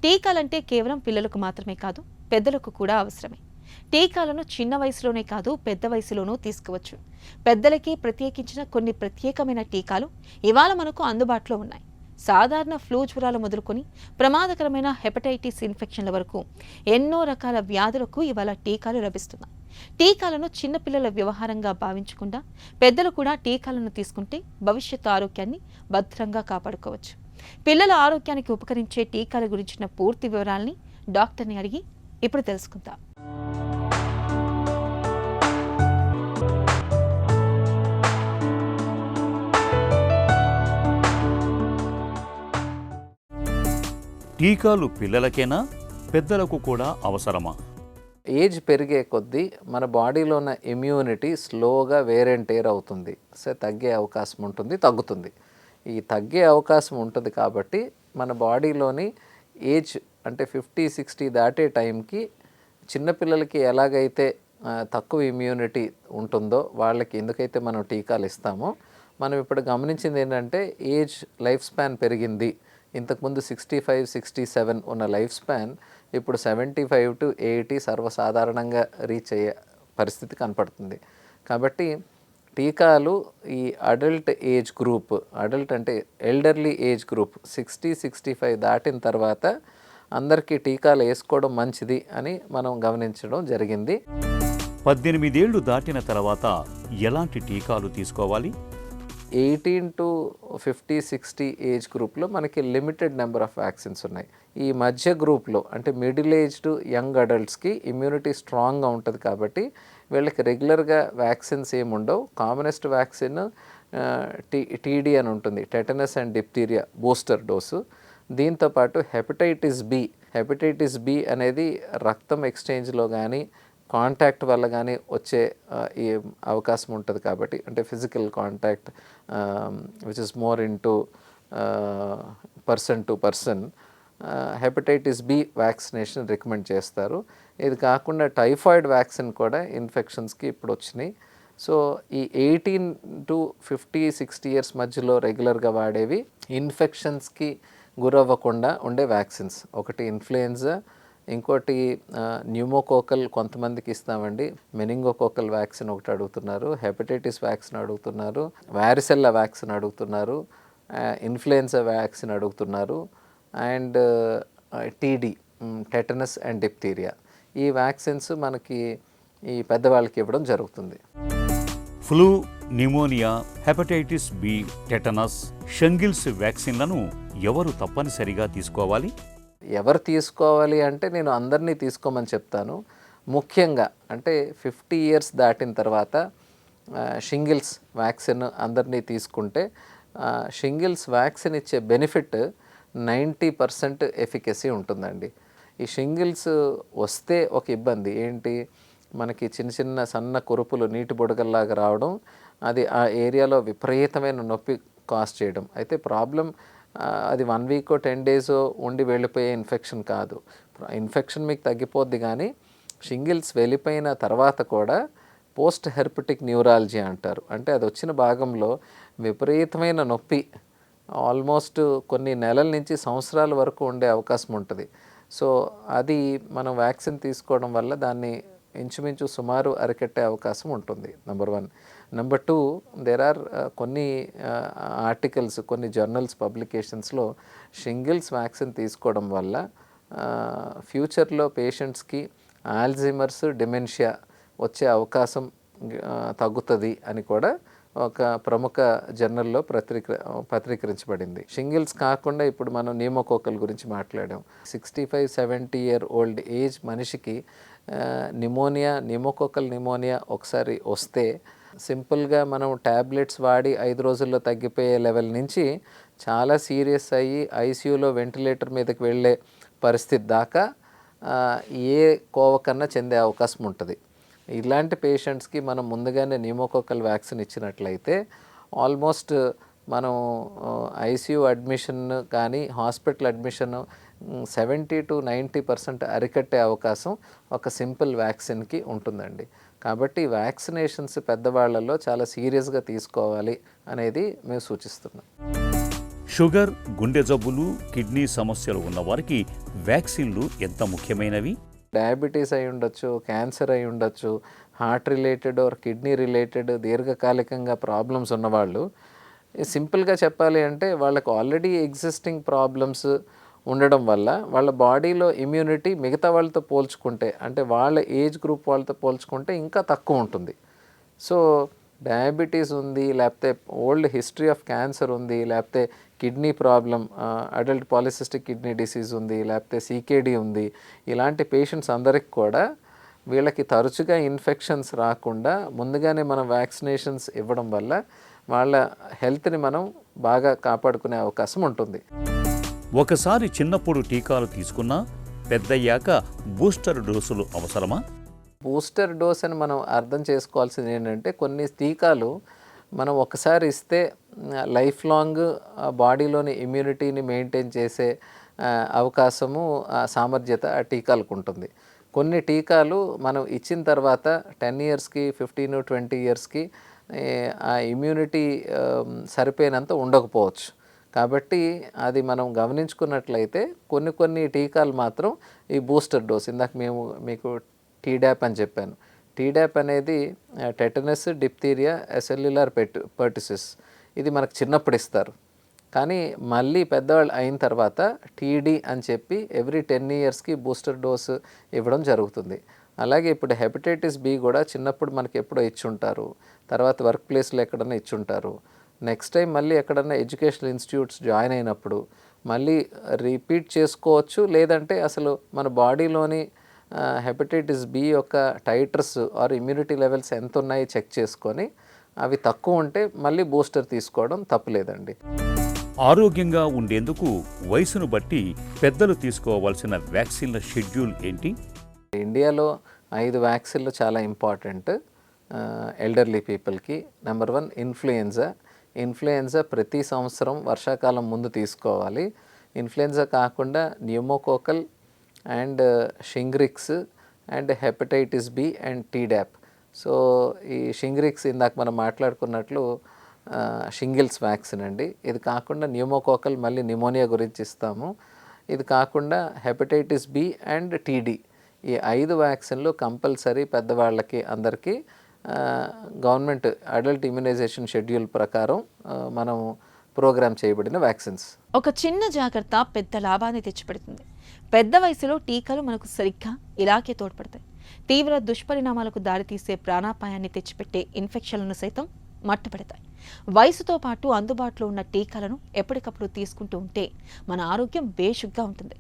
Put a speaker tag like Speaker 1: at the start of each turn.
Speaker 1: టీకాలంటే కేవలం పిల్లలకు మాత్రమే కాదు, పెద్దలకు కూడా అవసరమే. టీకాలను చిన్న వయసులోనే కాదు, పెద్ద వయసులోనూ తీసుకోవచ్చు. పెద్దలకి ప్రత్యేకించిన కొన్ని ప్రత్యేకమైన టీకాలు ఇవాళ మనకు అందుబాటులో ఉన్నాయి. సాధారణ ఫ్లూ జ్వరాలు మొదలుకొని ప్రమాదకరమైన హెపటైటిస్ ఇన్ఫెక్షన్ల వరకు ఎన్నో రకాల వ్యాధులకు ఇవాళ టీకాలు లభిస్తున్నాయి. టీకాలను చిన్నపిల్లల వ్యవహారంగా భావించకుండా పెద్దలు కూడా టీకాలను తీసుకుంటే భవిష్యత్తు ఆరోగ్యాన్ని భద్రంగా కాపాడుకోవచ్చు. పిల్లల ఆరోగ్యానికి ఉపకరించే టీకాల గురించిన పూర్తి వివరాల్ని డాక్టర్ని అడిగి ఇప్పుడు తెలుసుకుందాం.
Speaker 2: టీకాలు పిల్లలకేనా, పెద్దలకు కూడా అవసరమా?
Speaker 3: ఏజ్ పెరిగే కొద్దీ మన బాడీలో ఉన్న ఇమ్యూనిటీ స్లోగా వేర్ అండ్ టేర్ అవుతుంది. తగ్గే అవకాశం ఉంటుంది, తగ్గుతుంది. ఈ తగ్గే అవకాశం ఉంటుంది కాబట్టి మన బాడీలోని ఏజ్ అంటే 50-60 దాటే టైంకి చిన్నపిల్లలకి ఎలాగైతే తక్కువ ఇమ్యూనిటీ ఉంటుందో వాళ్ళకి ఎందుకైతే మనం టీకాలు ఇస్తామో, మనం ఇప్పుడు గమనించింది ఏంటంటే ఏజ్ లైఫ్ స్పాన్ పెరిగింది. ఇంతకుముందు 65-67 ఉన్న లైఫ్ స్పాన్ ఇప్పుడు 75 to 80 సర్వసాధారణంగా రీచ్ అయ్యే పరిస్థితి కనపడుతుంది. కాబట్టి టీకాలు ఈ అడల్ట్ ఏజ్ గ్రూప్, అడల్ట్ అంటే ఎల్డర్లీ ఏజ్ గ్రూప్ 60-65 దాటిన తర్వాత అందరికీ టీకాలు వేసుకోవడం మంచిది అని మనం గమనించడం జరిగింది.
Speaker 2: 18 ఏళ్లు దాటిన తర్వాత ఎలాంటి టీకాలు తీసుకోవాలి?
Speaker 3: 18 to 50-60 ఏజ్ గ్రూప్లో మనకి లిమిటెడ్ నెంబర్ ఆఫ్ వ్యాక్సిన్స్ ఉన్నాయి. ఈ మధ్య గ్రూప్లో అంటే మిడిల్ ఏజ్డ్ యంగ్ అడల్ట్స్కి ఇమ్యూనిటీ స్ట్రాంగ్గా ఉంటుంది కాబట్టి వీళ్ళకి రెగ్యులర్గా వ్యాక్సిన్స్ ఏముండవు. కామనెస్ట్ వ్యాక్సిన్ టీడీ అని ఉంటుంది, tetanus and diphtheria booster dose. దీంతోపాటు హెపటైటిస్ బి అనేది రక్తం ఎక్స్చేంజ్లో కానీ కాంటాక్ట్ వల్ల కానీ వచ్చే ఈ అవకాశం ఉంటుంది కాబట్టి, అంటే physical contact which is more into person to person, hepatitis B vaccination recommend చేస్తారు. ఇది కాకుండా టైఫాయిడ్ వ్యాక్సిన్ కూడా ఇన్ఫెక్షన్స్కి ఇప్పుడు వచ్చినాయి. సో ఈ 18 to 50-60 ఇయర్స్ మధ్యలో రెగ్యులర్గా వాడేవి ఇన్ఫెక్షన్స్కి గురవ్వకుండా ఉండే వ్యాక్సిన్స్. ఒకటి ఇన్ఫ్లుయెన్జా, ఇంకోటి న్యూమోకోకల్ కొంతమందికి ఇస్తామండి. మెనింగోకోకల్ వ్యాక్సిన్ ఒకటి అడుగుతున్నారు, హెపటైటిస్ వ్యాక్సిన్ అడుగుతున్నారు, వారిసెల్లా వ్యాక్సిన్ అడుగుతున్నారు, ఇన్ఫ్లుయెన్జా వ్యాక్సిన్ అడుగుతున్నారు, and TD tetanus and diphtheria. ఈ వ్యాక్సిన్స్ మనకి ఈ పెద్దవాళ్ళకి ఇవ్వడం జరుగుతుంది.
Speaker 2: Flu, pneumonia, hepatitis B, tetanus, shingles వ్యాక్సిన్లను ఎవరు తప్పనిసరిగా తీసుకోవాలి?
Speaker 3: ఎవరు తీసుకోవాలి అంటే నేను అందరినీ తీసుకోమని చెప్తాను. ముఖ్యంగా అంటే 50 ఇయర్స్ దాటిన తర్వాత షింగిల్స్ వ్యాక్సిన్ అందరినీ తీసుకుంటే షింగిల్స్ వ్యాక్సిన్ ఇచ్చే బెనిఫిట్ 90% ఎఫికసీ ఉంటుందండి. ఈ షింగిల్స్ వస్తే ఒక ఇబ్బంది ఏంటి, మనకి చిన్న చిన్న సన్న కురుపులు నీటి బుడగల్లాగా రావడం, అది ఆ ఏరియాలో విపరీతమైన నొప్పి కాజ్ చేయడం. అయితే ప్రాబ్లం అది 1 week 10 days ఉండి వెళ్ళిపోయే ఇన్ఫెక్షన్ కాదు. ఇన్ఫెక్షన్ మీకు తగ్గిపోద్ది, కానీ షింగిల్స్ వెళ్ళిపోయిన తర్వాత కూడా పోస్ట్ హెర్పెటిక్ న్యూరాలజీ అంటారు. అంటే అది వచ్చిన భాగంలో విపరీతమైన నొప్పి ఆల్మోస్ట్ కొన్ని నెలల నుంచి సంవత్సరాల వరకు ఉండే అవకాశం ఉంటుంది. సో అది మనం వ్యాక్సిన్ తీసుకోవడం వల్ల దాన్ని ఇంచుమించు సుమారు అరికట్టే అవకాశం ఉంటుంది. నెంబర్ 1. నెంబర్ 2, దేర్ ఆర్ కొన్ని ఆర్టికల్స్, కొన్ని జర్నల్స్ పబ్లికేషన్స్లో షింగిల్స్ వ్యాక్సిన్ తీసుకోవడం వల్ల ఫ్యూచర్లో పేషెంట్స్కి ఆల్జీమర్స్, డిమెన్షియా వచ్చే అవకాశం తగ్గుతుంది అని కూడా ఒక ప్రముఖ జర్నల్లో ప్రతికరించబడింది. షింగిల్స్ కాకుండా ఇప్పుడు మనం న్యూమోకోకల్ గురించి మాట్లాడాం. 65-70 year old ఏజ్ మనిషికి న్యూమోకోకల్ న్యూమోనియా ఒకసారి వస్తే సింపుల్గా మనం ట్యాబ్లెట్స్ వాడి 5 రోజుల్లో తగ్గిపోయే లెవెల్ నుంచి చాలా సీరియస్ అయ్యి ఐసీయూలో వెంటిలేటర్ మీదకి వెళ్ళే పరిస్థితి దాకా ఏ కోవకన్నా చెందే అవకాశం ఉంటుంది. ఇలాంటి పేషెంట్స్కి మనం ముందుగానే న్యూమోకోకల్ వ్యాక్సిన్ ఇచ్చినట్లయితే ఆల్మోస్ట్ మనం ఐసీయూ అడ్మిషన్ కానీ హాస్పిటల్ అడ్మిషన్ 70 to 90% అరికట్టే అవకాశం ఒక సింపుల్ వ్యాక్సిన్కి ఉంటుందండి. కాబట్టి వ్యాక్సినేషన్స్ పెద్దవాళ్లలో చాలా సీరియస్గా తీసుకోవాలి అనేది మేము సూచిస్తున్నాం.
Speaker 2: షుగర్, గుండె జబ్బులు, కిడ్నీ సమస్యలు ఉన్నవారికి వ్యాక్సిన్లు ఎంత ముఖ్యమైనవి?
Speaker 3: డయాబెటీస్ అయి ఉండొచ్చు, క్యాన్సర్ అయి ఉండొచ్చు, heart related are kidney related దీర్ఘకాలికంగా ప్రాబ్లమ్స్ ఉన్నవాళ్ళు, సింపుల్గా చెప్పాలి అంటే వాళ్ళకు ఆల్రెడీ ఎగ్జిస్టింగ్ ప్రాబ్లమ్స్ ఉండడం వల్ల వాళ్ళ బాడీలో ఇమ్యూనిటీ మిగతా వాళ్ళతో పోల్చుకుంటే, అంటే వాళ్ళ ఏజ్ గ్రూప్ వాళ్ళతో పోల్చుకుంటే ఇంకా తక్కువ ఉంటుంది. సో డయాబెటీస్ ఉంది, లేకపోతే ఓల్డ్ హిస్టరీ ఆఫ్ క్యాన్సర్ ఉంది, లేకపోతే kidney problem, adult polycystic kidney disease ఉంది, లేకపోతే సీకేడీ ఉంది, ఇలాంటి పేషెంట్స్ అందరికి కూడా వీళ్ళకి తరచుగా ఇన్ఫెక్షన్స్ రాకుండా ముందుగానే మనం వ్యాక్సినేషన్స్ ఇవ్వడం వల్ల వాళ్ళ హెల్త్ని మనం బాగా కాపాడుకునే అవకాశం ఉంటుంది.
Speaker 2: ఒకసారి చిన్నప్పుడు టీకాలు తీసుకున్నా పెద్దయ్యాక బూస్టర్ డోసులు అవసరమా?
Speaker 3: బూస్టర్ డోస్ అని మనం అర్థం చేసుకోవాల్సింది ఏంటంటే, కొన్ని టీకాలు మనం ఒకసారి ఇస్తే లైఫ్ లాంగ్ బాడీలోని ఇమ్యూనిటీని మెయింటైన్ చేసే అవకాశము, సామర్థ్యత ఆ టీకాలకు ఉంటుంది. కొన్ని టీకాలు మనం ఇచ్చిన తర్వాత 10 ఇయర్స్కి, 15, 20 ఇయర్స్కి ఆ ఇమ్యూనిటీ సరిపోయినంత ఉండకపోవచ్చు. కాబట్టి అది మనం గమనించుకున్నట్లయితే కొన్ని టీకాలు మాత్రం ఈ బూస్టర్ డోస్, ఇందాక మీకు టీడాప్ అని చెప్పాను. టీడాప్ అనేది టెటనస్, డిప్తీరియా, సెల్యులార్ పర్టిసిస్, ఇది మనకు చిన్నప్పుడు ఇస్తారు. కానీ మళ్ళీ పెద్దవాళ్ళు అయిన తర్వాత టీడీ అని చెప్పి ఎవ్రీ 10 ఇయర్స్కి బూస్టర్ డోస్ ఇవ్వడం జరుగుతుంది. అలాగే ఇప్పుడు హెపటైటిస్ బి కూడా చిన్నప్పుడు మనకి ఎప్పుడో ఇచ్చుంటారు, తర్వాత వర్క్ ప్లేస్లో ఎక్కడన్నా ఇచ్చుంటారు. నెక్స్ట్ టైం మళ్ళీ ఎక్కడన్నా ఎడ్యుకేషనల్ ఇన్స్టిట్యూట్స్ జాయిన్ అయినప్పుడు మళ్ళీ రిపీట్ చేసుకోవచ్చు, లేదంటే అసలు మన బాడీలోని హెపటైటిస్ బి యొక్క టైటర్స్ ఆర్ ఇమ్యూనిటీ లెవెల్స్ ఎంత ఉన్నాయి చెక్ చేసుకొని అవి తక్కువ ఉంటే మళ్ళీ బూస్టర్ తీసుకోవడం తప్పులేదండి.
Speaker 2: ఆరోగ్యంగా ఉండేందుకు వయసును బట్టి పెద్దలు తీసుకోవాల్సిన వ్యాక్సిన్ల షెడ్యూల్ ఏంటి?
Speaker 3: ఇండియాలో 5 వ్యాక్సిన్లు చాలా ఇంపార్టెంట్ ఎల్డర్లీ పీపుల్కి. నెంబర్ 1 ఇన్ఫ్లుయెన్జా ప్రతి సంవత్సరం వర్షాకాలం ముందు తీసుకోవాలి. ఇన్ఫ్లుయెన్జా కాకుండా pneumococcal and Shingrix and hepatitis B and Tdap. So ఈ షింగ్రిక్స్ ఇందాక మనం మాట్లాడుకున్నట్లు షింగిల్స్ వ్యాక్సిన్ అండి. ఇది కాకుండా న్యూమోకోకల్ మళ్ళీ నిమోనియా గురించి ఇస్తాము. ఇది కాకుండా హెపటైటిస్ బి అండ్ టీడీ, ఈ 5 వ్యాక్సిన్లు కంపల్సరీ పెద్దవాళ్ళకి అందరికీ గవర్నమెంట్ అడల్ట్ ఇమ్యునైజేషన్ షెడ్యూల్ ప్రకారం మనం ప్రోగ్రామ్ చేయబడిన వ్యాక్సిన్స్.
Speaker 1: ఒక చిన్న జాగ్రత్త పెద్ద లాభాన్ని తెచ్చిపెడుతుంది. పెద్ద వయసులో టీకాలు మనకు సరిగ్గా ఇలాగే తోడ్పడతాయి. తీవ్ర దుష్పరిణామాలకు దారితీసే ప్రాణాపాయాన్ని తెచ్చిపెట్టే ఇన్ఫెక్షన్లను సైతం మట్టుపెడతాయి. వయసుతో పాటు అందుబాటులో ఉన్న టీకాలను ఎప్పటికప్పుడు తీసుకుంటూ ఉంటే మన ఆరోగ్యం బేషుగ్గా ఉంటుంది.